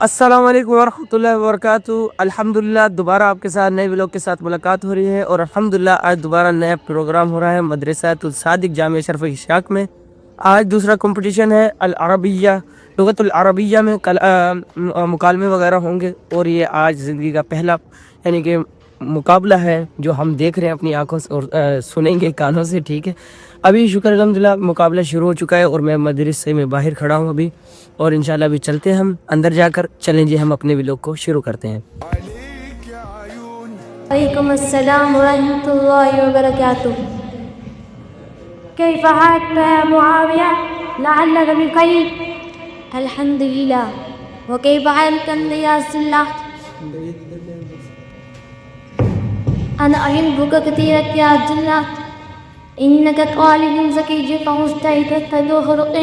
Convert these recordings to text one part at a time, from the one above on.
السلام علیکم ورحمۃ اللہ وبرکاتہ. الحمدللہ دوبارہ آپ کے ساتھ نئے ولاگ کے ساتھ ملاقات ہو رہی ہے، اور الحمدللہ آج دوبارہ نیا پروگرام ہو رہا ہے مدرسہ الصادق جامعہ اشرف اشاق میں. آج دوسرا کمپٹیشن ہے العربیہ، لغت العربیہ میں مکالمے وغیرہ ہوں گے، اور یہ آج زندگی کا پہلا یعنی کہ مقابلہ ہے جو ہم دیکھ رہے ہیں اپنی آنکھوں سے اور سنیں گے کانوں سے. ٹھیک ہے، ابھی شکر الحمدللہ مقابلہ شروع ہو چکا ہے، اور میں مدرسے میں باہر کھڑا ہوں ابھی، اور انشاءاللہ ابھی چلتے ہیں ہم اندر جا کر. چلیں جی ہم اپنے ویلوگ کو شروع کرتے ہیں. وعلیکم السلام ورحمۃ اللہ وبرکاتہ. كيف حالك يا معاوية؟ لعلك بخير. الحمد لله. وكيف حالك أنت يا عبد الله؟ أنا أحبك كثيرا يا عبد الله، إنك طالب ذكي فمجتهد ذو خلق.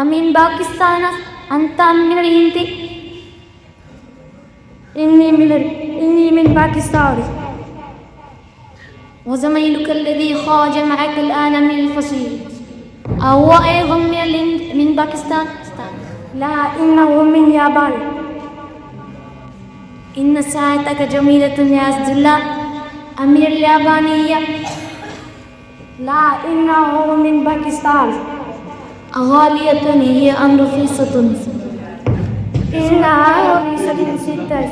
أمين باكستان أنت من الهند؟ إني من باكستان. وزميلك الذي خرج معك الآن من الفصيل أهو أيضا من باكستان؟ لا، إنه من اليابان. إن ساعتك جميلة يا عبد الله، أمير اليابانية. لا، إنه من باكستان. غالية هي أم رخيصة؟ إنها رخيصة ستة.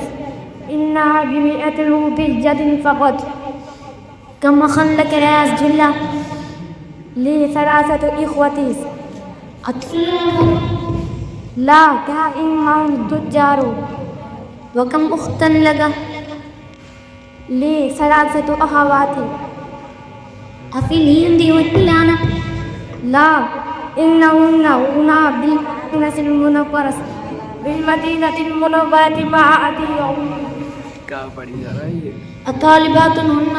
إنها ب100 روبية فقط. كم أخا لك يا عبد الله؟ لي 3 إخوة. لا، كائنهم تجار. وكم أختا لك؟ لي 3 أخوات. أفي الهند والتلانة؟ لا، إنهن هنا بالمدينة المنورة. بالمدينة المنورة مع الطالبات هن،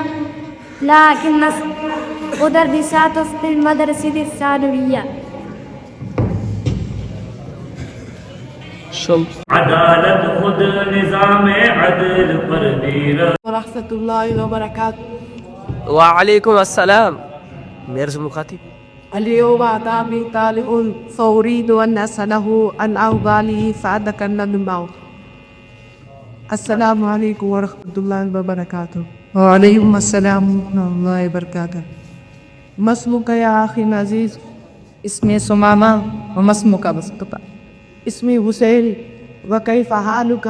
لكن مدرسات في المدرسة الثانوية. عدالت خود نظام عدل پر دیر ورحمۃ اللہ وبرکاتہ. وعلیکم السلام. میرے سے مخاطب اليوم أتاني طالب فأريد أن أسأله عن أحواله فأتكلم معه. السلام علیکم ورحمۃ اللہ وبرکاتہ. وعلیکم السلام ورحمۃ اللہ وبرکاتہ. ما اسمك يا أخي العزيز؟ اسمي سمامة. وما اسمك مصطفى؟ اسمي حسين. وكيف حالك؟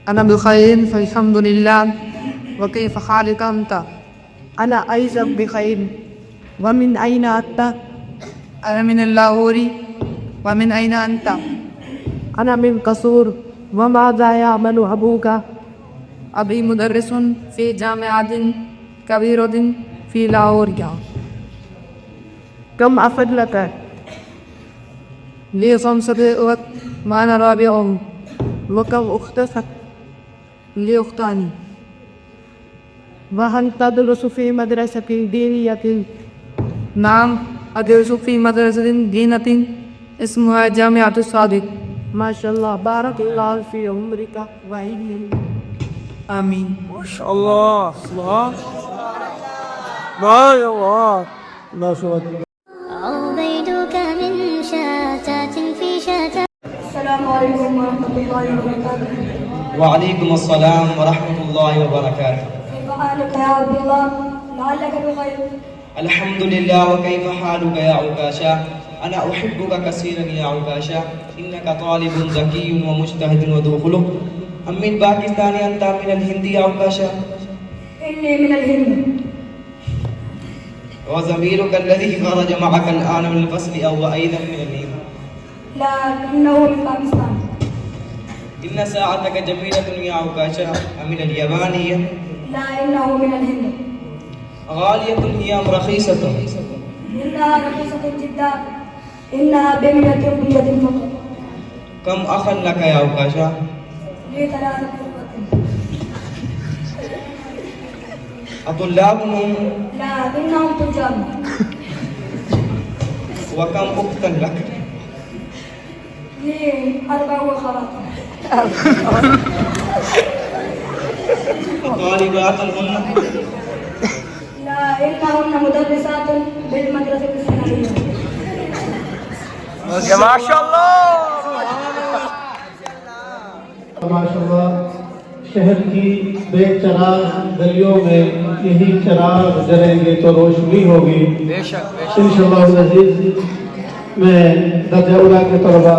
أنا بخير فالحمد لله. وكيف حالك أنت؟ أنا أيضا بخير. ومن أين أنت؟ أنا من اللاهور. ومن أين أنت؟ أنا من قصور. وماذا يعمل أبوك؟ أبي مدرس في جامعة كبيرة في لاهور. كم أفد لك؟ لي 5 أخوات وأنا رابعهم. وكم أختك؟ لي أختان. وهل تدرس في مدرسة دينية؟ نعم، أدرس في مدرسة دينية اسمها جامعة الصادق. ما شاء الله، بارك الله في عمرك وعلمك. آمين. ما شاء الله. الله ما شاء الله ما شاء الله. عبيدك من شتات في شتات. السلام علیکم ورحمۃ اللہ وبرکاتہ. وعلیکم السلام ورحمۃ اللہ وبرکاتہ. كيف حالك يا عبد الله؟ لعلك بخير. الحمد لله. وكيف حالك يا عكاشة؟ أنا أحبك كثيرا يا عكاشة، إنك طالب ذكي ومجتهد وذو خلق. أم من باكستان أنت من الهند يا عكاشة؟ إني من الهند. وزميلك الذي خرج معك الآن من الفصل أو أيضا من الهند؟ لا، إنه من باكستان. إن ساعتك جميلة يا عكاشة. أمن اليابانية؟ لا، إنه من الهند. غالية هي أم رخيصة؟ إنها رخيصة جدا. إنها ب100 روبية فقط. كم أخا لك يا عكاشة؟ لي 3 إخوة. أطلاب هم؟ لا، إنهم تجار. وكم أختا لك؟ لي 4 أخوات. طالبات هن؟ لا، إنهن مدرسات بالمدرسة الثانوية. ما شاء الله. ماشاءاللہ شہر کی بے چراغ گلیوں میں یہی چراغ جلیں گے تو روشنی ہوگی انشاءاللہ العزیز. میں درجہ اولیٰ کے طلبہ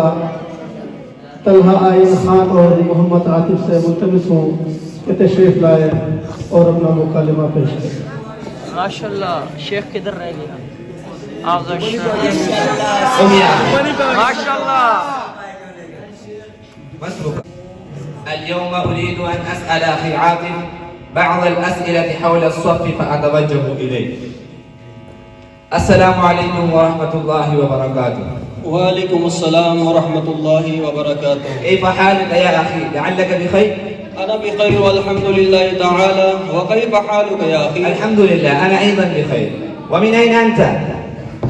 طلحہ آئین خان اور محمد عاطف سے ملتمس ہوں کہ تشریف لائے اور اپنا مکالمہ پیش کریں. ماشاءاللہ شیخ کدھر رہ گیا آپ ماشاءاللہ. اليوم أريد أن أسأل أخي عاطف بعض الأسئلة حول الصف فأتوجه إليه. السلام عليكم ورحمة الله وبركاته. وعليكم السلام ورحمة الله وبركاته. كيف حالك يا أخي؟ لعلك بخير؟ أنا بخير والحمد لله تعالى. وكيف حالك يا أخي؟ الحمد لله أنا أيضا بخير. ومن أين أنت؟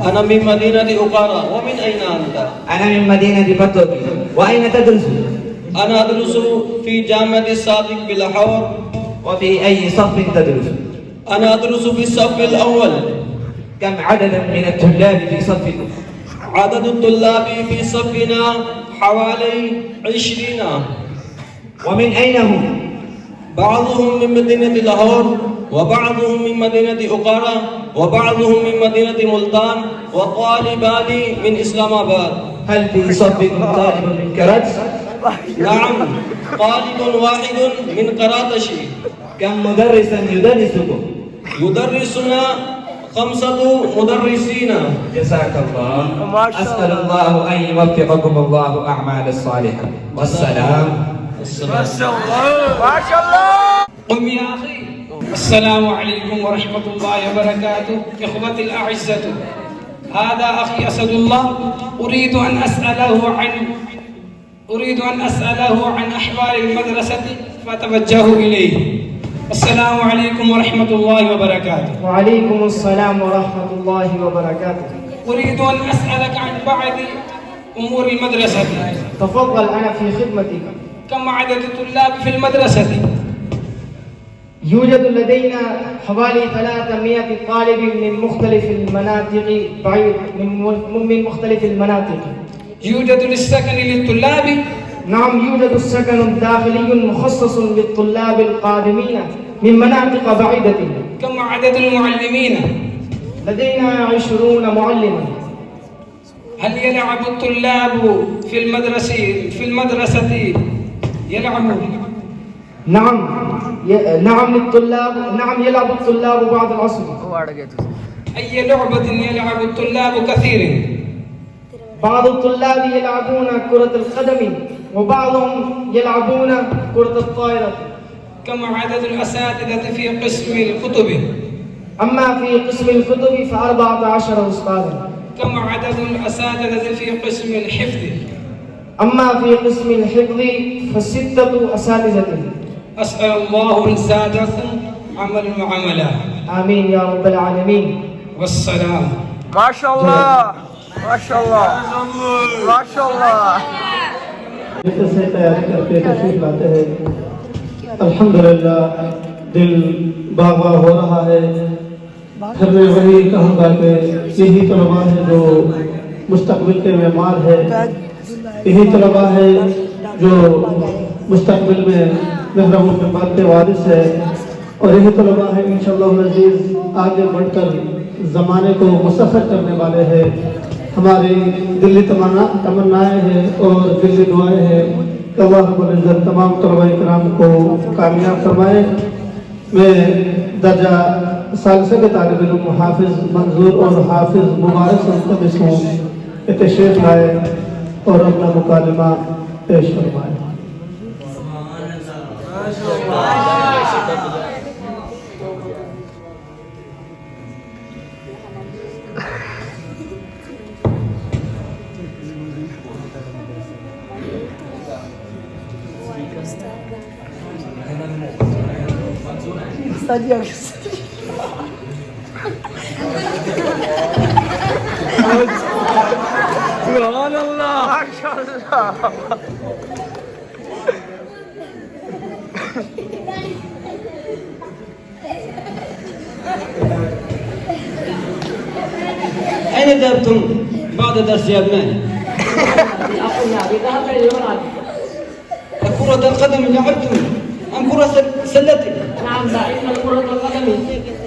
أنا من مدينة أقارة. ومن أين أنت؟ أنا من مدينة بطوكي. وأين تدرس؟ أنا أدرس في جامعة الصادق بلاهور. وفي أي صف تدرس؟ أنا أدرس في الصف الأول. كم عددا من الطلاب في صفكم؟ عدد الطلاب في صفنا حوالي 20. ومن أين هم؟ بعضهم من مدينة لاهور وبعضهم من مدينة أقارة وبعضهم من مدينة ملتان وطالبان من إسلام آباد. هل في صفكم طالب من كراتس؟ نعم طالب واحد من قراتشي. كم مدرسا يدرسكم؟ يدرسنا 5 مدرسين. جزاك الله. أسأل الله أن يوفقكم الله أعمال الصالحة. والسلام. ما شاء الله. قم يا أخي. السلام عليكم ورحمة الله وبركاته. إخوتي الأعزة، هذا أخي أسد الله. أريد أن أسأله عن أحوال المدرسة فتوجهوا إليه. السلام عليكم ورحمة الله وبركاته. وعليكم السلام ورحمة الله وبركاته. أريد أن أسألك عن بعض أمور المدرسة. تفضل أنا في خدمتك. كم عدد الطلاب في المدرسة؟ يوجد لدينا حوالي 300 طالب من مختلف المناطق من مختلف المناطق. يوجد السكن للطلاب؟ نعم يوجد سكن داخلي مخصص للطلاب القادمين من مناطق بعيدة. كم عدد المعلمين؟ لدينا 20 معلما. هل يلعب الطلاب في المدرسة يلعبون؟ نعم يلعب الطلاب بعض العصر. أي لعبة يلعب الطلاب كثير؟ بعض الطلاب يلعبون كرة القدم وبعضهم يلعبون كرة الطائرة. كم عدد الأساتذة في قسم الكتب؟ أما في قسم الكتب ف14 أستاذا. كم عدد الأساتذة في قسم الحفظ؟ أما في قسم الحفظ ف6 أساتذة. أسأل الله أن زادكم عمل وعملا. آمين يا رب العالمين. والسلام. ما شاء الله ما شاء الله ما شاء الله. سے تیاری کرتے تشریف لاتے ہیں. الحمدللہ دل باغ ہو رہا ہے. پھر میں وہی کہوں گا کہ یہی طلباء ہے جو مستقبل کے معمار ہے. یہی طلباء ہے جو مستقبل میں محرموں کے بعد وارث ہے. اور یہی طلباء ہے انشاءاللہ العزیز آگے بڑھ کر زمانے کو مسخر کرنے والے ہیں. ہماری دلی تمنائیں ہیں اور دلی دعائیں ہیں کہ اللہ رب العزت تمام طلباء کرام کو کامیاب فرمائے. میں درجہ ثالثہ کے طالب علم حافظ منظور اور حافظ مبارک سے ملتمس ہوں کہ تشریف لائے اور اپنا مکالمہ پیش فرمائے. سبحان اللہ ما شاء اللہ. أين ذهبتم بعد درس يا أبنائي؟ أكرة القدم لعبتم أم كرة سلة؟ نعم لعبنا كرة القدم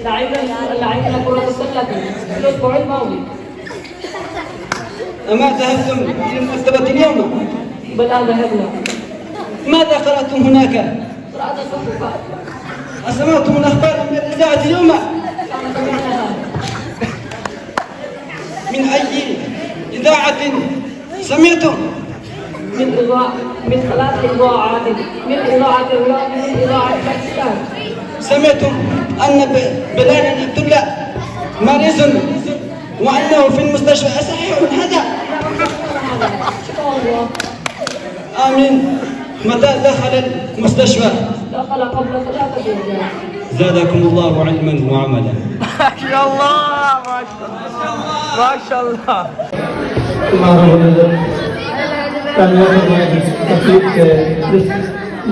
لعبنا كرة السلة في الأسبوع الماضي. أما ذهبتم إلى المكتبة اليوم؟ بلى ذهبنا. ماذا قرأتم هناك؟ قرأت الصحف. أسمعتم الأخبار من الإذاعة اليوم؟ من أي إذاعة سمعتم؟ من ثلاث إذاعات، من إذاعة الرياض، من إذاعة باكستان. سمعتم أن بلال عبد الله مريض وأنه في المستشفى، أصحيح هذا؟ آمين. متى دخل المستشفى؟ دخل قبل 3 أيام. زادكم الله علما وعملا. ما شاء الله ما شاء الله. تقریب کے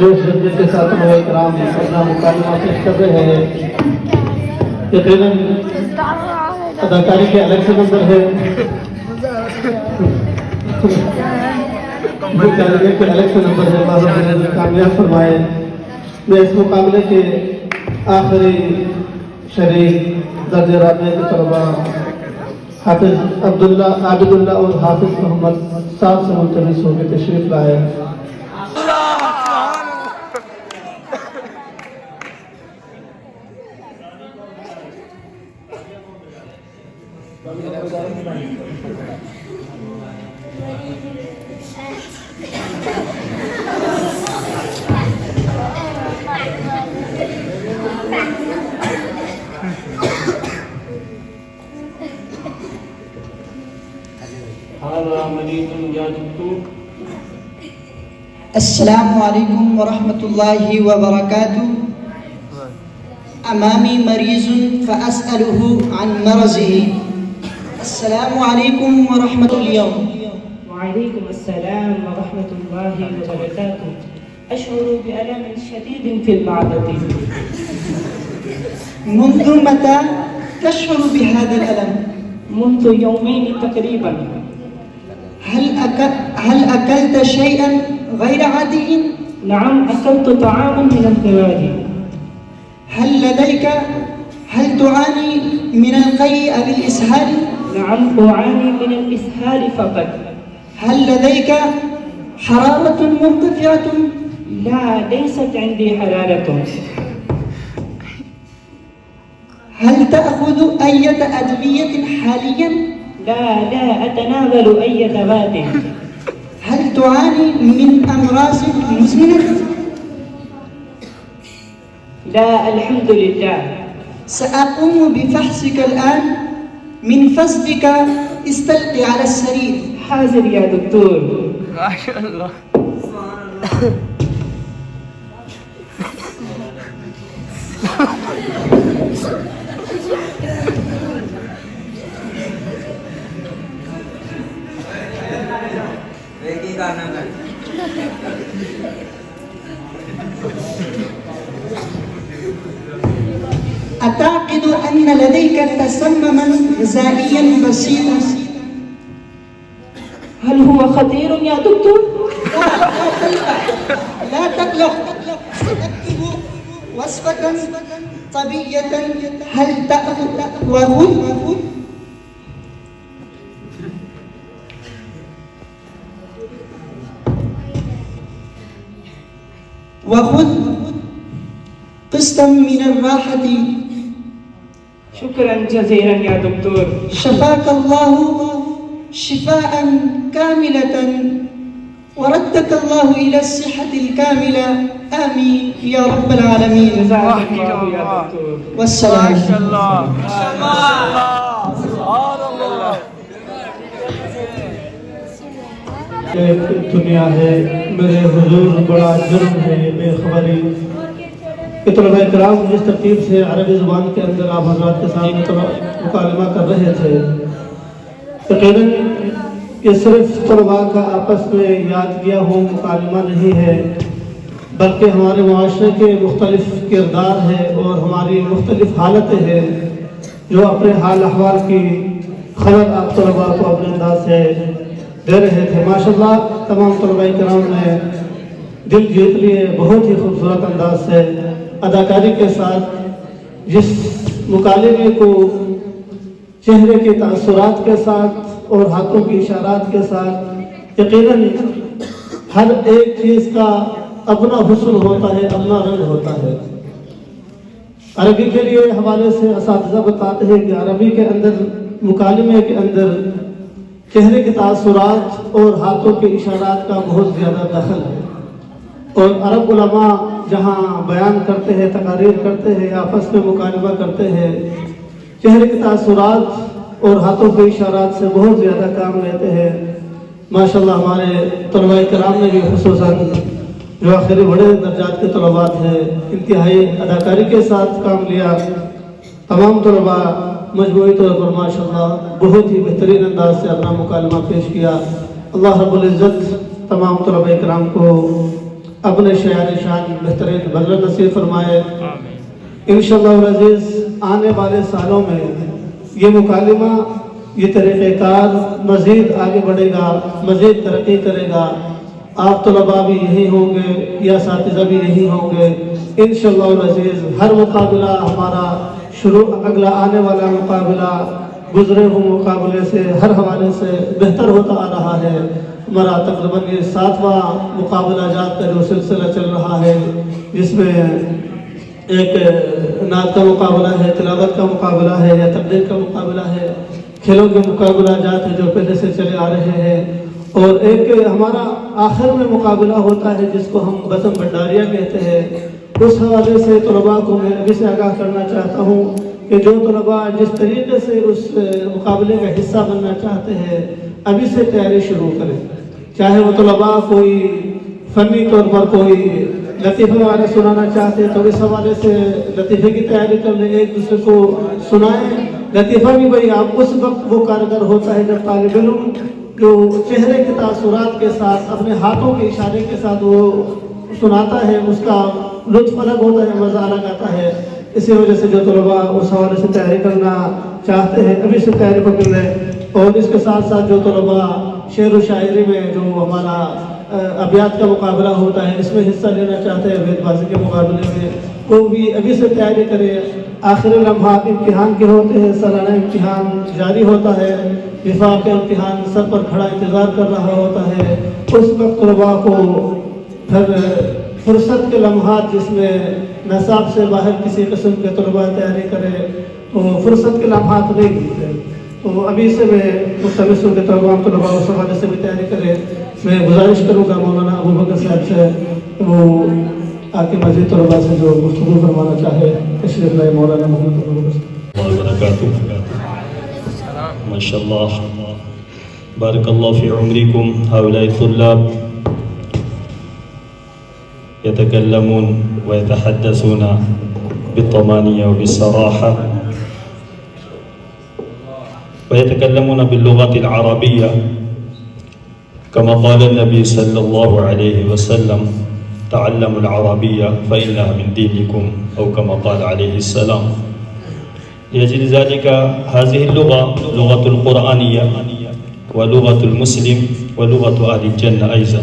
جو شدے کے ساتھ وہ کرام اپنا مکالمہ پیش کر رہے ہیں. یقیناً اداکاری کے الگ سے نمبر ہے، مکالمے کے الگ سے نمبر ہے. اللہ رب العزت کامیاب فرمائے. میں اس مقابلے کے آخری شریک درجہ رابعہ کے طلباء حافظ عبداللہ عابد اللہ اور حافظ محمد صاحب سے ملتمس ہو کے تشریف لائے. السلام علیکم ورحمۃ اللہ وبرکاتہ. امامی مریض فاسألہ عن مرضه. السلام علیکم ورحمۃ اللہ. وعليكم السلام ورحمة الله وبركاته. أشعر بألم شديد في المعدة. منذ متى تشعر بهذا الألم؟ منذ يومين تقريبا. هل أكلت شيئا غير عادي؟ نعم أكلت طعاما من الخارج. هل تعاني من القيء أو الإسهال؟ نعم أعاني من الإسهال فقط. هل لديك حرارة مرتفعة؟ لا ليست عندي حرارة. هل تأخذ أي أدوية حاليا؟ لا أتناول أي دواء. هل تعاني من أمراض مزمنة؟ لا الحمد لله. سأقوم بفحصك الآن. من فضلك استلقي على السرير. حاضر يا دكتور. ما شاء الله. أعتقد أن لديك تسمما غذائيا بسيطا. هل هو خطير يا دكتور؟ لا تقلق. سأكتب وصفة طبية. هل تأخذ وخذ قسطا من الراحة. شكرا جزيلا يا دكتور. شفاك الله شفاء كاملة وردك الله إلى الصحة الكاملة. آمين يا رب العالمين. جزاك الله يا دكتور. والسلام. ما شاء الله ما شاء الله سبحان الله. ایک دنیا ہے میرے حضور بڑا جرم ہے بے خبری. طلباء کرام جس ترتیب سے عربی زبان کے اندر آپ حضرات کے سامنے مکالمہ کر رہے تھے، یقیناً یہ صرف طلباء کا آپس میں یاد کیا ہو مکالمہ نہیں ہے، بلکہ ہمارے معاشرے کے مختلف کردار ہیں اور ہماری مختلف حالتیں ہیں جو اپنے حال احوال کی خبر آپ طلباء کو اپنے انداز سے دے رہے تھے. ماشاءاللہ تمام طلباء کرام نے دل جیت لیے بہت ہی خوبصورت انداز سے اداکاری کے ساتھ جس مکالمے کو چہرے کے تاثرات کے ساتھ اور ہاتھوں کی اشارات کے ساتھ، یقیناً ہر ایک چیز کا اپنا حسن ہوتا ہے، اپنا رنگ ہوتا ہے۔ عربی کے لیے حوالے سے اساتذہ بتاتے ہیں کہ عربی کے اندر مکالمے کے اندر چہرے کے تاثرات اور ہاتھوں کے اشارات کا بہت زیادہ دخل ہے، اور عرب علماء جہاں بیان کرتے ہیں، تقاریر کرتے ہیں، آپس میں مکالمہ کرتے ہیں، چہرے کے تاثرات اور ہاتھوں کے اشارات سے بہت زیادہ کام لیتے ہیں۔ ماشاءاللہ ہمارے طلباء کرام نے بھی خصوصاً جو آخری بڑے درجات کے طلبات ہیں انتہائی اداکاری کے ساتھ کام لیا۔ تمام طلباء مجموعی طور پر ماشاءاللہ بہت ہی بہترین انداز سے اپنا مکالمہ پیش کیا۔ اللہ رب العزت تمام طلباء کرام کو اپنے شعر شان بہترین بدلہ نصیب فرمائے۔ انشاءاللہ العزیز آنے والے سالوں میں یہ مکالمہ، یہ طریقہ کار مزید آگے بڑھے گا، مزید ترقی کرے گا۔ آپ طلباء بھی یہی ہوں گے، یا اساتذہ بھی یہی ہوں گے انشاءاللہ العزیز۔ ہر مقابلہ ہمارا شروع، اگلا آنے والا مقابلہ گزرے ہوئے مقابلے سے ہر حوالے سے بہتر ہوتا آ رہا ہے۔ ہمارا تقریباً یہ 7واں مقابلہ جات کا جو سلسلہ چل رہا ہے، جس میں ایک نعت کا مقابلہ ہے، تلاوت کا مقابلہ ہے، یا تقریر کا مقابلہ ہے، کھیلوں کے مقابلہ جات ہے جو پہلے سے چلے آ رہے ہیں، اور ایک ہمارا آخر میں مقابلہ ہوتا ہے جس کو ہم بزم بھنڈاریہ کہتے ہیں۔ اس حوالے سے طلباء کو میں ابھی سے آگاہ کرنا چاہتا ہوں کہ جو طلباء جس طریقے سے اس مقابلے کا حصہ بننا چاہتے ہیں ابھی سے تیاری شروع کریں، چاہے وہ طلباء کوئی فنی طور پر کوئی لطیفہ وغیرہ سنانا چاہتے ہیں تو اس حوالے سے لطیفے کی تیاری کر لیں، ایک دوسرے کو سنائیں۔ لطیفہ بھی بھائی آپ اس وقت وہ کارگر ہوتا ہے جب طالب علم جو چہرے کے تاثرات کے ساتھ اپنے ہاتھوں کے اشارے کے ساتھ وہ سناتا ہے، اس کا لطف الگ ہوتا ہے، مزہ الگ آتا ہے۔ اسی وجہ سے جو طلباء اس حوالے سے تیاری کرنا چاہتے ہیں ابھی سے تیاری پکڑ لیں، اور اس کے ساتھ ساتھ جو طلباء شعر و شاعری میں جو ہمارا ابیات کا مقابلہ ہوتا ہے اس میں حصہ لینا چاہتے ہیں، وید بازی کے مقابلے میں، وہ بھی ابھی سے تیاری کریں۔ آخری لمحات امتحان کے ہوتے ہیں، سالانہ امتحان جاری ہوتا ہے، وفاق کا امتحان سر پر کھڑا انتظار کر رہا ہوتا ہے۔ اس وقت طلباء کو پھر فرصت کے لمحات جس میں نصاب سے باہر کسی قسم کے طلباء تیاری کرے تو فرصت کے لمحات نہیں ملتے، تو ابھی سے میں مستمسوں کے تمام طلباء اس حوالے سے بھی تیاری کرے۔ میں گزارش کروں گا مولانا ابو بکر صاحب سے وہ آ کے مزید طلباء سے جو گفتگو فرمانا چاہے تشریف لائے۔ مولانا محمد ابو بکر ما شاء الله بارك الله في عمركم. هؤلاء الطلاب يتكلمون ويتحدثون بالطمانية وبالصراحة، ويتكلمون باللغة العربية كما قال النبي صلى الله عليه وسلم تعلموا العربية فإنها من دينكم، أو كما قال عليه السلام. لأجل ذلك هذه اللغة لغة القرآنية ولغة المسلم ولغة أهل الجنة أيضا.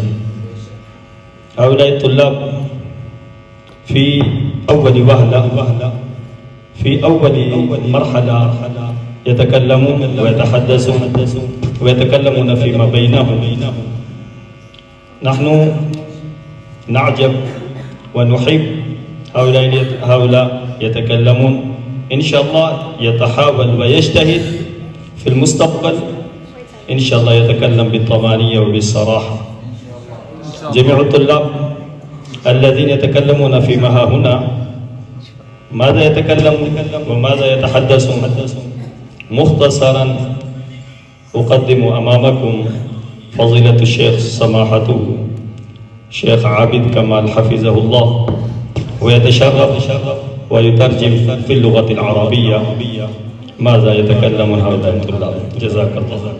هؤلاء الطلاب في أول وهلة في أول مرحلة يتكلمون ويتحدثون ويتكلمون فيما بينهم. نحن نعجب ونحب هؤلاء يتكلمون. إن شاء الله يتحاول ويجتهد في المستقبل إن شاء الله يتكلم بالطمانية وبالصراحة. جميع الطلاب الذين يتكلمون فيما ها هنا ماذا يتكلمون وماذا يتحدثون؟ مختصرا أقدم أمامكم فضيلة الشيخ سماحته شيخ عابد كمال حفظه الله، ويتشرف ويترجم في اللغة العربية ماذا يتكلم هؤلاء الطلاب. جزاك الله.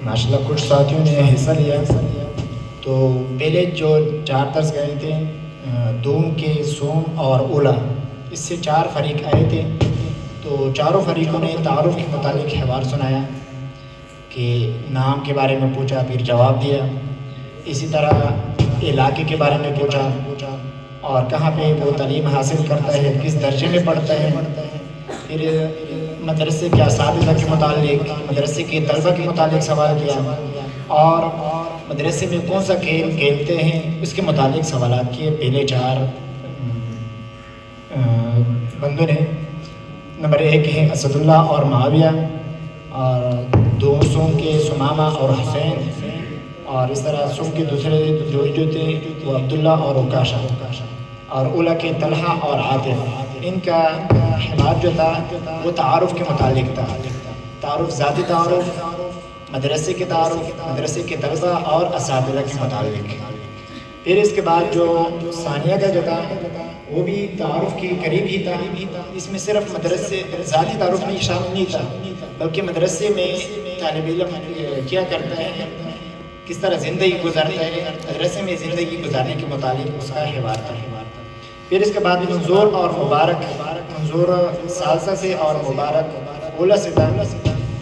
ماشاءاللہ کچھ ساتھیوں نے حصہ لیا، تو پہلے جو 4 درس گئے تھے دوم کے سوم اور اولا، اس سے 4 فریق آئے تھے، تو چاروں فریقوں نے تعارف کے متعلق حوار سنایا کہ نام کے بارے میں پوچھا، پھر جواب دیا۔ اسی طرح علاقے کے بارے میں پوچھا اور کہاں پہ وہ تعلیم حاصل کرتا ہے، کس درجے میں پڑھتا ہے، پھر مدرسے کے اساتذہ کے متعلق، مدرسے کے طلبہ کے متعلق سوال کیا، اور مدرسے میں کون سا کھیل کھیلتے ہیں اس کے متعلق سوالات کیے پہلے 4 بندوں نے۔ نمبر 1 ہے اسد اللہ اور معاویہ، اور 2 سوم کے سمامہ اور حسین، اور اس طرح سوم کے دوسرے جو تھے وہ عبداللہ اور عکاشہ، اور اولا کے طلحہ اور عاطف۔ ان کا حوار جو تھا وہ تعارف کے متعلق تھا، تعارف، ذاتی تعارف، مدرسے کے تعارف، مدرسے کے طلبہ اور اساتذہ کے متعلق۔ پھر اس کے بعد جو ثانیہ کا جو تھا وہ بھی تعارف کے قریب ہی تھا، اس میں صرف مدرسے ذاتی تعارف میں شامل نہیں تھا، بلکہ مدرسے میں طالب علم کیا کرتا ہے، کس طرح زندگی گزارتا ہے، مدرسے میں زندگی گزارنے کے متعلق اس کا حوار تھا۔ پھر اس کے بعد منظور اور مبارک، منظور ثالثہ سے اور مبارک اولا سے تھا،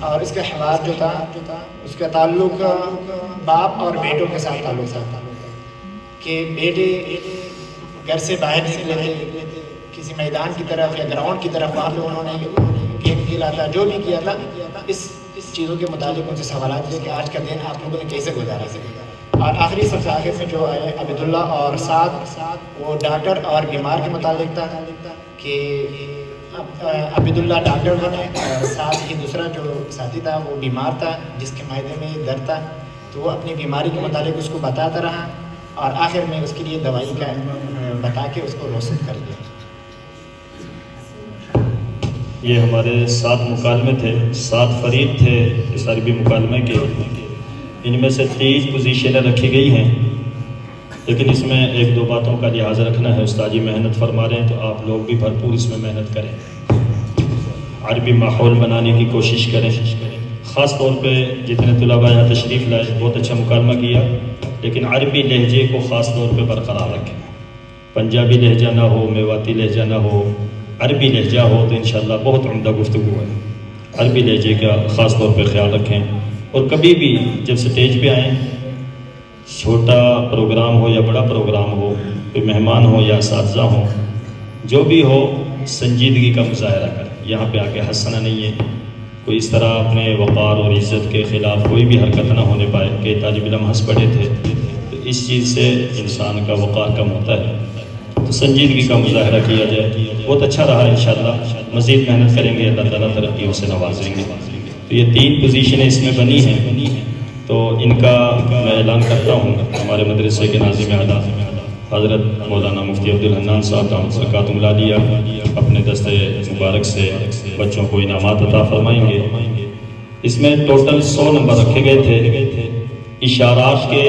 اور اس کا حوار جو تھا اس کا تعلق باپ اور بیٹوں کے ساتھ تعلق تھا کہ بیٹے گھر سے باہر نکلے تھے کسی میدان کی طرف یا گراؤنڈ کی طرف، وہاں پہ انہوں نے گیم کھیلا تھا، جو بھی کیا تھا، اس چیزوں کے متعلق ان سے سوالات تھے کہ آج کا دن آپ لوگوں نے کیسے گزارا۔ اور آخری سب سے آخر میں جو ہے عبداللہ اور سعد، وہ ڈاکٹر اور بیمار کے متعلق تھا کہ عبداللہ ڈاکٹر بنے اور ساتھ ہی دوسرا جو ساتھی تھا وہ بیمار تھا جس کے معدے میں درد تھا، تو وہ اپنی بیماری کے متعلق اس کو بتاتا رہا اور آخر میں اس کے لیے دوائی کا بتا کے اس کو روشن کر دیا۔ یہ ہمارے 7 مکالمے تھے، 7 فرید تھے اس عربی مکالمے کے، ان میں سے 30 پوزیشنیں رکھی گئی ہیں، لیکن اس میں 1-2 باتوں کا لحاظ رکھنا ہے۔ استاد جی محنت فرما رہے ہیں تو آپ لوگ بھی بھرپور اس میں محنت کریں، عربی ماحول بنانے کی کوشش کریں، خاص طور پہ جتنے طلباء یہاں تشریف لائے بہت اچھا مکالمہ کیا، لیکن عربی لہجے کو خاص طور پہ برقرار رکھیں، پنجابی لہجہ نہ ہو، میواتی لہجہ نہ ہو، عربی لہجہ ہو تو انشاءاللہ بہت عمدہ گفتگو ہے۔ عربی لہجے کا خاص طور پہ خیال رکھیں، اور کبھی بھی جب سٹیج پہ آئیں، چھوٹا پروگرام ہو یا بڑا پروگرام ہو، کوئی مہمان ہو یا اساتذہ ہوں، جو بھی ہو سنجیدگی کا مظاہرہ کریں، یہاں پہ آ کے ہنسنا نہیں ہے، کوئی اس طرح اپنے وقار اور عزت کے خلاف کوئی بھی حرکت نہ ہونے پائے کہ طالب علم ہنس پڑے تھے، تو اس چیز سے انسان کا وقار کم ہوتا ہے، تو سنجیدگی کا مظاہرہ کیا جائے۔ بہت اچھا رہا، انشاءاللہ مزید محنت کریں گے، اللہ تعالیٰ ترقیوں سے نوازیں گے۔ تو یہ 3 پوزیشنیں اس میں بنی ہیں، تو ان کا میں اعلان کرتا ہوں۔ ہمارے مدرسے کے ناظم اعلیٰ حضرت مولانا مفتی عبدالحنان صاحب دامت برکاتہم العالیہ اپنے دستِ مبارک سے بچوں کو انعامات عطا فرمائیں گے۔ اس میں ٹوٹل 100 نمبر رکھے گئے تھے، اشارات کے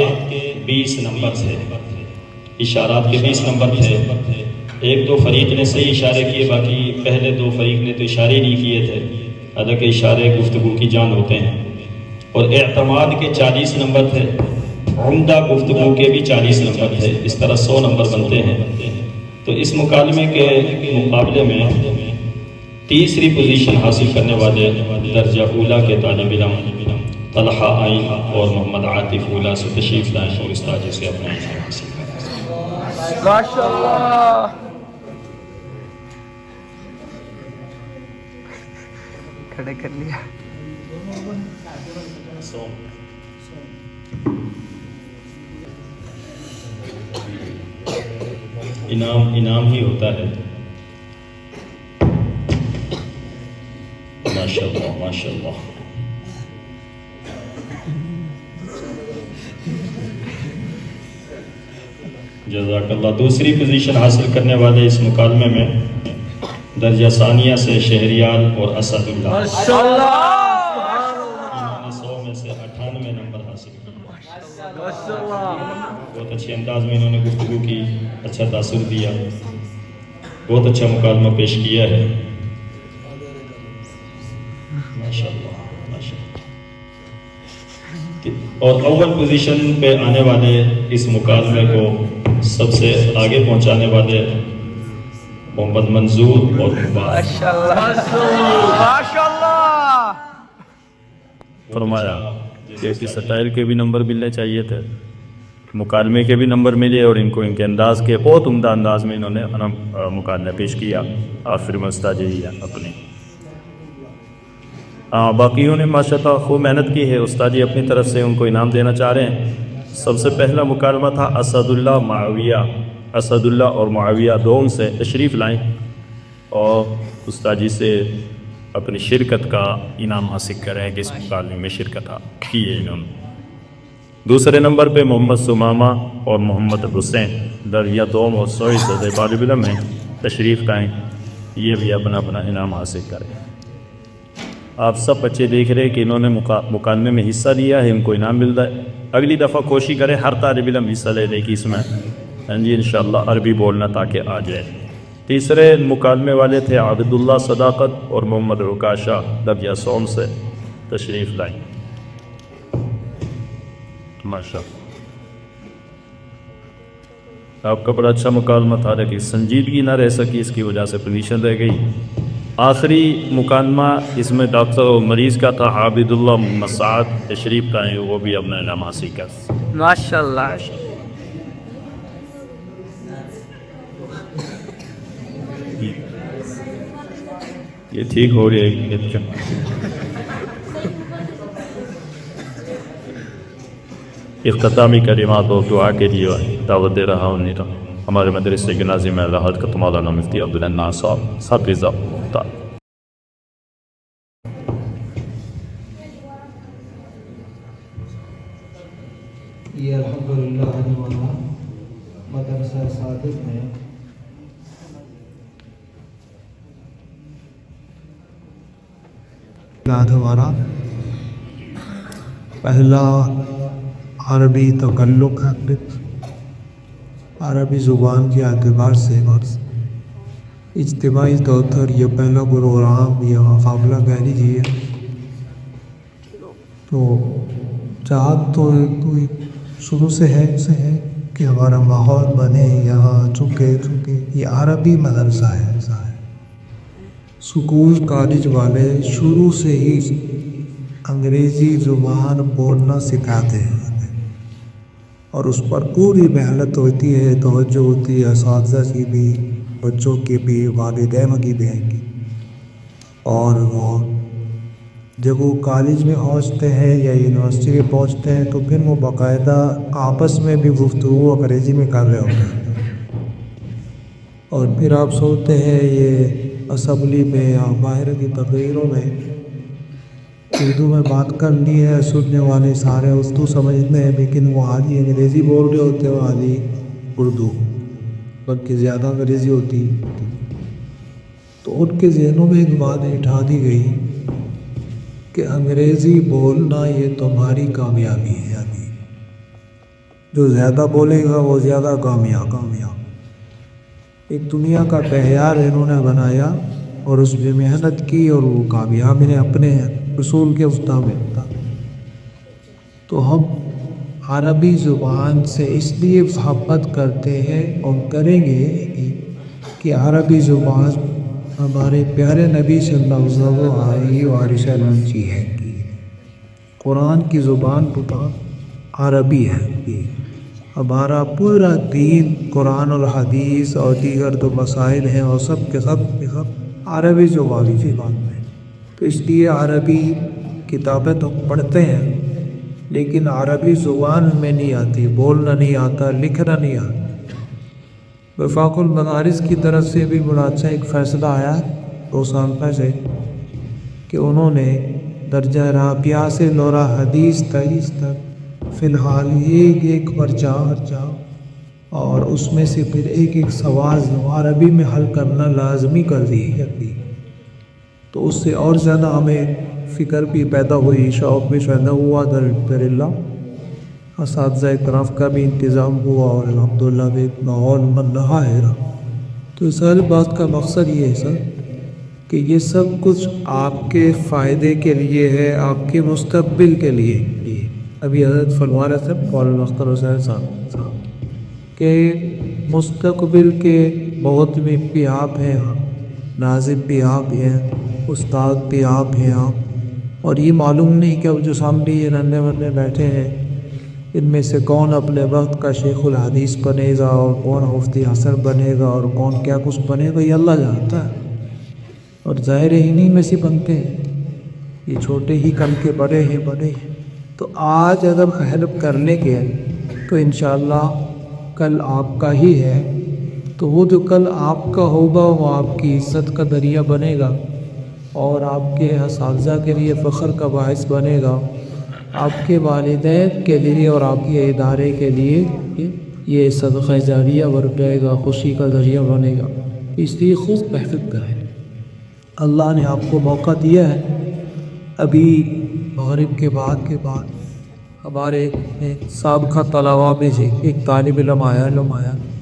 20 نمبر تھے، اشارات کے 20 نمبر تھے۔ 1-2 فریق نے صحیح اشارے کیے، باقی پہلے 2 فریق نے تو اشارے نہیں کیے تھے، حالانکہ اشارے گفتگو کی جان ہوتے ہیں۔ اور اعتماد کے 40 نمبر تھے، عمدہ گفتگو کے بھی 40 نمبر تھے، اس طرح 100 نمبر بنتے ہیں۔ تو اس مکالمے کے مقابلے میں تیسری پوزیشن حاصل کرنے والے درجہ اولا کے طالب علم طلحہ عین اور محمد عاطف اولا سے تشریف لائیں اور استاد جی سے اپنا انعام حاصل کریں۔ ماشاءاللہ، کھڑے کر لیا۔ انعام ہی ہوتا ہے۔ ماشاءاللہ ماشاءاللہ۔ جزاک اللہ۔ دوسری پوزیشن حاصل کرنے والے اس مکالمے میں درجہ ثانیہ سے شہریال اور اسد اللہ، ماشاءاللہ، انہوں نے 100 میں سے 98 نمبر حاصل کیے۔ بہت اچھے انداز میں انہوں نے گفتگو کی، اچھا تاثر دیا، بہت اچھا مکالمہ پیش کیا ہے۔ ماشاءاللہ ماشاءاللہ۔ اور اول پوزیشن پہ آنے والے اس مکالمے کو سب سے آگے پہنچانے والے محمد منظور اور فرمایا کہ اس سٹائل کے بھی نمبر ملنے چاہیے تھے، مکالمے کے بھی نمبر ملے اور ان کو ان کے انداز کے بہت عمدہ انداز میں انہوں نے مکالمہ پیش کیا اور پھر استاد جی اپنی باقیوں نے ماشاءاللہ خوب محنت کی ہے. استاد جی اپنی طرف سے ان کو انعام دینا چاہ رہے ہیں. سب سے پہلا مکالمہ تھا اسد اللہ معاویہ. اسد اللہ اور معاویہ دونوں سے تشریف لائیں اور استاد جی سے اپنی شرکت کا انعام حاصل کریں کہ اس مکالمے میں شرکت کی ہے انہوں نے. دوسرے نمبر پہ محمد سمامہ اور محمد حسین دریا دوم اور سوئی سے طالب علم ہیں, تشریف لائیں, یہ بھی اپنا اپنا انعام حاصل کریں. آپ سب بچے دیکھ رہے ہیں کہ انہوں نے مکالمے میں حصہ لیا ہے, ان کو انعام مل رہا ہے. اگلی دفعہ کوشش کریں ہر طالب علم حصہ لے لے کہ اس میں جی انشاءاللہ عربی بولنا تاکہ آ جائے. تیسرے مکالمے والے تھے عبد اللہ صداقت اور محمد رکاشہ دریا سوم سے, تشریف لائیں. ماشاء آپ کا بڑا اچھا مکالمہ تھا لیکن سنجیدگی نہ رہ سکی, اس کی وجہ سے پوزیشن رہ گئی. آخری مکالمہ اس میں ڈاکٹر اور مریض کا تھا عابد اللہ مسعد, تشریف لائیں, وہ بھی اپنا انعام حاصل کر. ماشاءاللہ. یہ ٹھیک ہو رہی ہے. اختتامی کلمات اور دعا کے لیے دعوت دے رہا ہوں. ہمارے مدرسے کے ناظم اعلیٰ حضرت مولانا مفتی عبداللہ صاحب رضا تعالی. یہ الحمدللہ مدرسہ صادق میں ہمارا پہلا عربی تکلق ہے. عربی زبان کے اعتبار سے اجتماعی طور پر یہ پہلا پروگرام یا مقابلہ کہہ لیجیے. تو چاہت تو کوئی شروع سے ہے کہ ہمارا ماحول بنے یہاں, چونکہ یہ عربی مدرسہ ہے. اسکول کالج والے شروع سے ہی انگریزی زبان بولنا سکھاتے ہیں اور اس پر پوری محنت ہوتی ہے, توجہ ہوتی ہے اساتذہ کی بھی, بچوں کی بھی, والدین کی بھی. اور وہ جب وہ کالج میں پہنچتے ہیں یا یونیورسٹی میں پہنچتے ہیں تو پھر وہ باقاعدہ آپس میں بھی گفتگو انگریزی میں کر رہے ہوتے ہیں. اور پھر آپ سوچتے ہیں یہ اسمبلی میں یا باہر کی تقریروں میں اردو میں بات کرنی ہے, سننے والے سارے اردو سمجھتے ہیں لیکن وہ آدھی انگریزی بول رہے ہوتے ہیں, وہ آدھی اردو, بلکہ زیادہ انگریزی ہوتی. تو ان کے ذہنوں میں ایک بات اٹھا دی گئی کہ انگریزی بولنا یہ تمہاری کامیابی ہے. ابھی جو زیادہ بولے گا وہ زیادہ کامیاب. ایک دنیا کا معیار انہوں نے بنایا اور اس میں محنت کی اور وہ کامیاب نے اپنے اصول کے مطابق تھا. تو ہم عربی زبان سے اس لیے محبت کرتے ہیں اور کریں گے کہ عربی زبان ہمارے پیارے نبی صلی اللہ علیہ وسلم کی ہے. قرآن کی زبان پتہ عربی ہے. ہمارا پورا دین قرآن اور حدیث اور دیگر جو مسائل ہیں اور سب کے سب عربی زبان میں. تو اس لیے عربی کتابیں تو پڑھتے ہیں لیکن عربی زبان میں نہیں آتی, بولنا نہیں آتا, لکھنا نہیں آتا. وفاق المدارس کی طرف سے بھی بڑا اچھا ایک فیصلہ آیا 2 سال پہلے کہ انہوں نے درجہ رابعہ سے لورا حدیث 23 تک فی الحال ایک پرچہ اور اس میں سے پھر ایک سوال عربی میں حل کرنا لازمی کر دی. تو اس سے اور زیادہ ہمیں فکر بھی پیدا ہوئی, شوق بھی پیدا ہوا. در اللہ اساتذہ کرام کا بھی انتظام ہوا اور الحمدللہ بھی ماحول بن رہا ہے. تو ساری بات کا مقصد یہ ہے سر کہ یہ سب کچھ آپ کے فائدے کے لیے ہے, آپ کے مستقبل کے لیے. ابھی حضرت فرما رہے تھے مولانا اختر حسین صاحب کہ مستقبل کے بہت بھی آپ ہیں, ناظم بھی آپ ہیں, استاد بھی آپ ہیں آپ. اور یہ معلوم نہیں کہ اب جو سامنے یہ رننے ورنے بیٹھے ہیں ان میں سے کون اپنے وقت کا شیخ الحدیث بنے گا اور کون مفتی حسن بنے گا اور کون کیا کچھ بنے گا، یہ اللہ جانتا ہے، اور ظاہر انہی میں سے بنتے ہیں، یہ چھوٹے ہی کل کے بڑے ہیں بڑے ہیں۔ تو آج اگر ہیلپ کرنے کے تو انشاءاللہ کل آپ کا ہی ہے، تو وہ جو کل آپ کا ہوگا وہ آپ کی عزت کا ذریعہ بنے گا اور آپ کے اساتذہ کے لیے فخر کا باعث بنے گا، آپ کے والدین کے لیے اور آپ کے ادارے کے لیے یہ صدقہ جاریہ بن جائے گا، خوشی کا ذریعہ بنے گا۔ اس لیے خود محفوظ کریں۔ اللہ نے آپ کو موقع دیا ہے۔ ابھی مغرب کے بعد ہمارے سابقہ طلباء میں سے ایک طالب علم آیا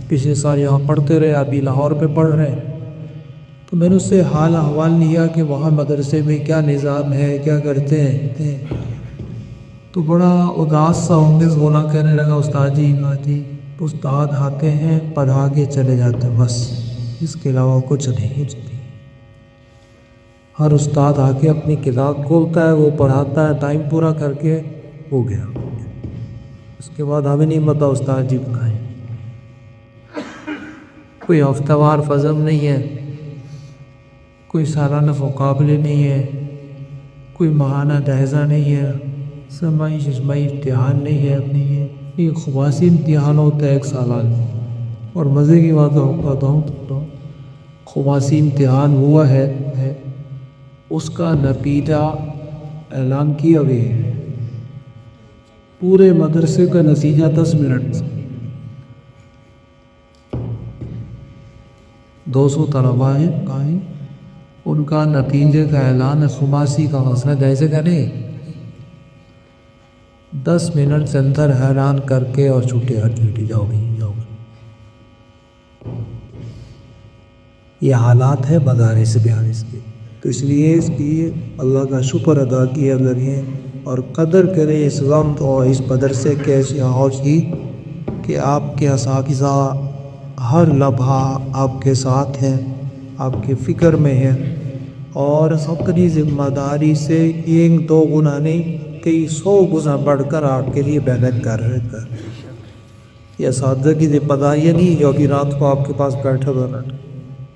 پچھلے سال یہاں پڑھتے رہے، ابھی لاہور پہ پڑھ رہے ہیں، تو میں نے اس سے حال احوال لیا کہ وہاں مدرسے میں کیا نظام ہے، کیا کرتے ہیں، تو بڑا اداس سا ہونا کہنے لگا، استاد جی استاد آتے ہیں پڑھا کے چلے جاتے ہیں، بس اس کے علاوہ کچھ نہیں۔ ہر استاد آ کے اپنی کتاب کھولتا ہے، وہ پڑھاتا ہے، ٹائم پورا کر کے ہو گیا، اس کے بعد ہمیں نہیں پتا استاد جی بتائیں۔ کوئی ہفتہ وار فضم نہیں ہے، کوئی سالانہ مقابلے نہیں ہے، کوئی ماہانہ جائزہ نہیں ہے، سرمائی امتحان نہیں ہے، اپنی یہ خواصی امتحان ہوتا ہے ایک سالانہ۔ اور مزے کی بات بتاؤں تو خواصی امتحان ہوا ہے، اس کا نتیجہ اعلان کیا گیا ہے، پورے مدرسے کا نتیجہ 10 منٹ، 200 طلباء ہیں، ان کا نتیجے کا اعلان خماسی کا مسئلہ جیسے کرے 10 منٹ سے اندر اعلان کر کے اور چھٹی جاؤ گی۔ یہ حالات ہے مدارس بیانس کے، تو اس لیے اللہ کا شکر ادا کیا ذریعے اور قدر کرے اس وقت اور اس مدرسے کے اور کی کہ آپ کے اساتذہ ہر لمحہ آپ کے ساتھ ہیں، آپ کے فکر میں ہیں، اور اپنی ذمہ داری سے 1-2 گنا نہیں کئی 100 گنا بڑھ کر آپ کے لیے محنت کر رہے ہیں۔ یہ اساتذہ کی ذمہ داری نہیں جو کہ رات کو آپ کے پاس بیٹھا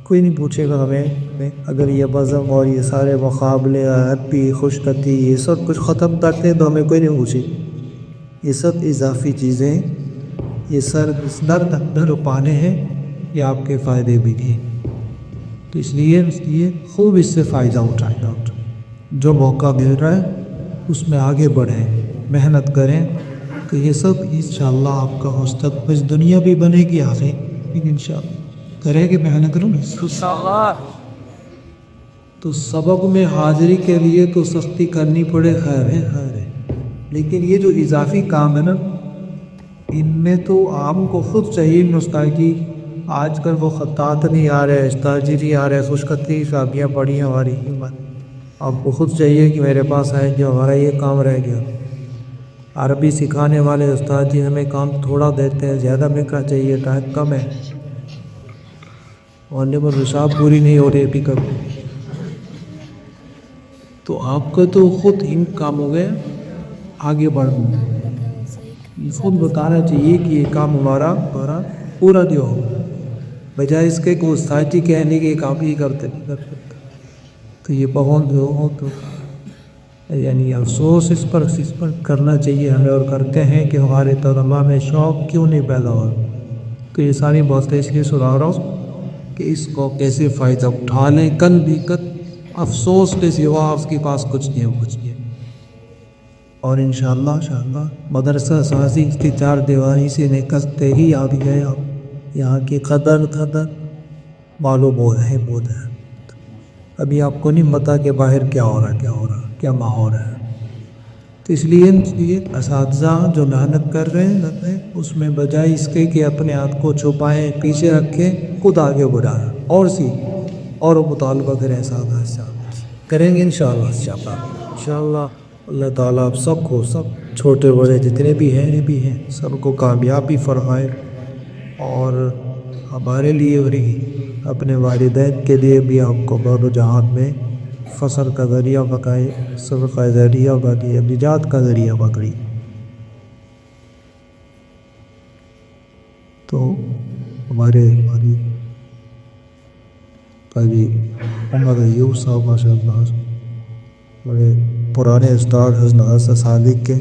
کوئی نہیں پوچھے گا ہمیں، اگر یہ بزم اور یہ سارے مقابلے عربی خوشخطی یہ سب کچھ ختم کرتے ہیں تو ہمیں کوئی نہیں پوچھے، یہ سب اضافی چیزیں، یہ سر اندر پانے ہیں، یہ آپ کے فائدے بھی ہیں، تو اس لیے خوب اس سے فائدہ اٹھائیں، جو موقع مل رہا ہے اس میں آگے بڑھیں، محنت کریں، تو یہ سب انشاءاللہ آپ کا مستقبل دنیا بھی بنے گی آگے، انشاءاللہ کریں کہ محنت کروں انشاءاللہ۔ تو سبق میں حاضری کے لیے تو سختی کرنی پڑے، خیر ہے، لیکن یہ جو اضافی کام ہے نا، ان میں تو آپ کو خود چاہیے مستعدی۔ آج کل وہ خطاط نہیں آ رہے، استاجی نہیں آ رہے، خوشخطی شابیاں پڑھی ہماری ہمت، آپ کو خود چاہیے کہ میرے پاس آئے جو ہمارا یہ کام رہ گیا۔ عربی سکھانے والے استاد جی ہمیں کام تھوڑا دیتے ہیں، زیادہ ملنا چاہیے، ٹائم کم ہے، اور پر نصاب پوری نہیں ہو رہی ابھی کب، تو آپ کا تو خود ان کام ہو گیا، آگے بڑھنا خود بتانا چاہیے کہ یہ کام ہمارا پورا جو ہو، بجائے اس کے کو استاد جی کہنے کے کام ہی کرتے تو یہ بہت جو ہو تو یعنی افسوس اس پر کرنا چاہیے ہمیں، اور کرتے ہیں کہ ہمارے طلباء میں شوق کیوں نہیں پیدا ہوا۔ تو یہ ساری باتیں اس لیے سنا رہا ہوں کہ اس کو کیسے فائدہ اٹھا لیں، کل بھی افسوس کے سوا اس کے پاس کچھ نہیں ہے، اور انشاءاللہ مدرسہ سازی کی 4 دیواری سے نکلتے ہی آ بھی گئے، یہاں کی قدر معلوم ہو رہے بہت ہے۔ ابھی آپ کو نہیں پتا کہ باہر کیا ہو رہا کیا ماحول ہے، تو اس لیے اساتذہ جو محنت کر رہے ہیں اس میں بجائے اس کے کہ اپنے ہاتھ کو چھپائیں پیچھے رکھیں، خود آگے بڑھائیں اور اور مطالبہ کریں، اساتذہ کریں گے انشاءاللہ اللہ تعالیٰ آپ سب کو، سب چھوٹے بڑے جتنے بھی ہیں سب کو کامیابی فرمائے، اور ہمارے لیے اور اپنے والدین کے لیے بھی آپ کو بر و جہان میں فصل کا ذریعہ بقائے، صدقہ ذریعہ بقائے، نجات کا ذریعہ بقائے۔ تو ہماری قاضی محمد ایوب صاحب ماشاء اللہ بڑے پرانے استاد حضرت صادق کے،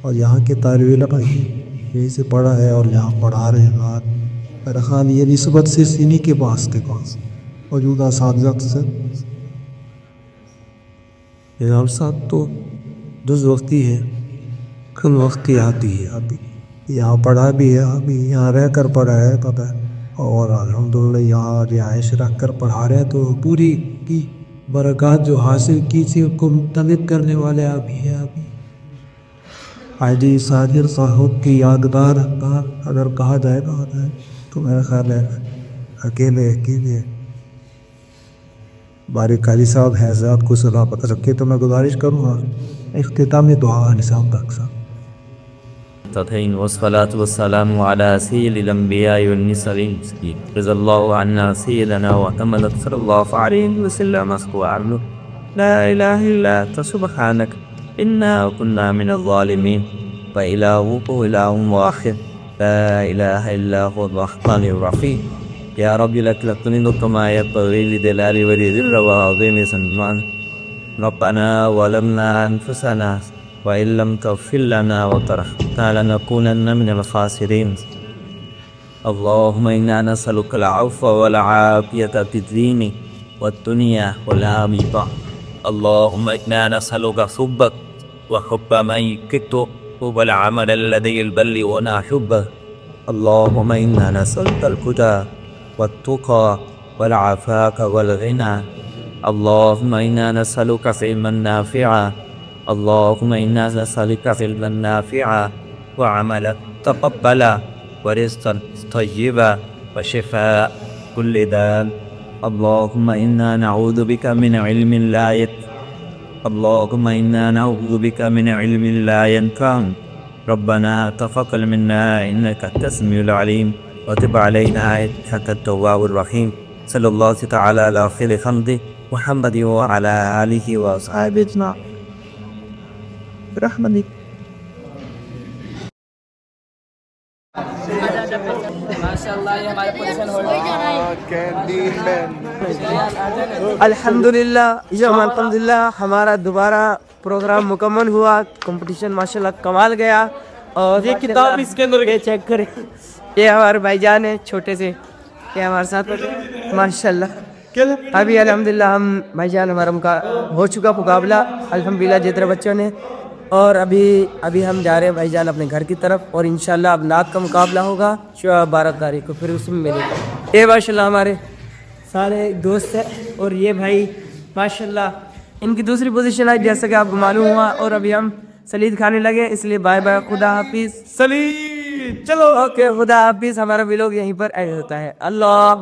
اور یہاں کے طالب علم یہیں سے پڑھا ہے اور یہاں پڑھا رہے ہیں. میرا خیال یہ نسبت سے انہی کے پاس موجودہ اساتذہ سے امام صاحب تو جز وقتی ہے، کم وقتی آتی ہے. ابھی یہاں پڑھا بھی ہے، ابھی یہاں رہ کر پڑھا ہے پتہ ہے، اور الحمدللہ یہاں رہائش رکھ کر پڑھا رہے ہیں. تو پوری کی برکات جو حاصل کی تھی ان کو منتقل کرنے والے ابھی ہیں. ابھی حاجی صادق صاحب کی یادگار اگر کہا جائے گا تو میرا خیال ہے اکیلے باری قاضی صاحب حضرات کو سلامت رکھے. تو میں گزارش کروں گا اختتامی دعا نظام تک صاحب. والصلاة والسلام على سيد الأنبياء والمرسلين رضي الله عنا سيدنا ومحمد صلى الله عليه وسلم وعنه لا إله إلا أنت سبحانك إنا كنا من الظالمين وإلهكم إله واحد لا إله إلا هو الرحمن الرحيم يا رب لك لقد ما ينبغي لجلال وجهك وعظيم سلطانك ربنا ظلمنا أنفسنا وإن لم تغفر لنا وترحمنا لنكونن من الخاسرين اللهم إنا نسألك العفو والعافية في الدين والدنيا والآخرة اللهم إنا نسألك حبك وحب من يحبك والعمل الذي يبلغنا حبه اللهم إنا نسألك الهدى والتقى والعفاف والغنى اللهم إنا نسألك علما نافعا اللهم إنا نسألك علما نافعا وعملا تقبلا ورزقا طيبا وشفاء كل داء اللهم إنا نعوذ بك من علم لا ينفع اللهم إنا نعوذ بك من علم لا ينفع ربنا تقبل منا إنك أنت السميع العليم وتب علينا إنك أنت التواب الرحيم صلى الله تعالى على خير خلقه محمد وعلى آله وصحبه أجمعين برحمتك. الحمدللہ ہمارا دوبارہ پروگرام مکمل ہوا. کمپٹیشن ماشاءاللہ کمال گیا. اور یہ کتاب اس کے اندر چیک کریں، یہ ہمارے بھائی جان ہیں چھوٹے سے، یہ ہمارے ساتھ ماشاءاللہ. ابھی الحمدللہ ہم بھائی جان ہمارا ہو چکا مقابلہ الحمدللہ جتنے بچوں نے. اور ابھی ہم جا رہے ہیں بھائی جان اپنے گھر کی طرف، اور انشاءاللہ اب نعت کا مقابلہ ہوگا 12 تاریخ کو، پھر اس میں ملے گا. یہ ماشاءاللہ ہمارے سارے دوست ہیں. اور یہ بھائی ماشاءاللہ ان کی دوسری پوزیشن ہے جیسا کہ آپ کو معلوم ہوا. اور ابھی ہم سلید کھانے لگے، اس لیے بائے بائے، خدا حافظ. سلید چلو اوکے، خدا حافظ. ہمارا ویلوگ یہیں پر ایڈ ہوتا ہے. اللہ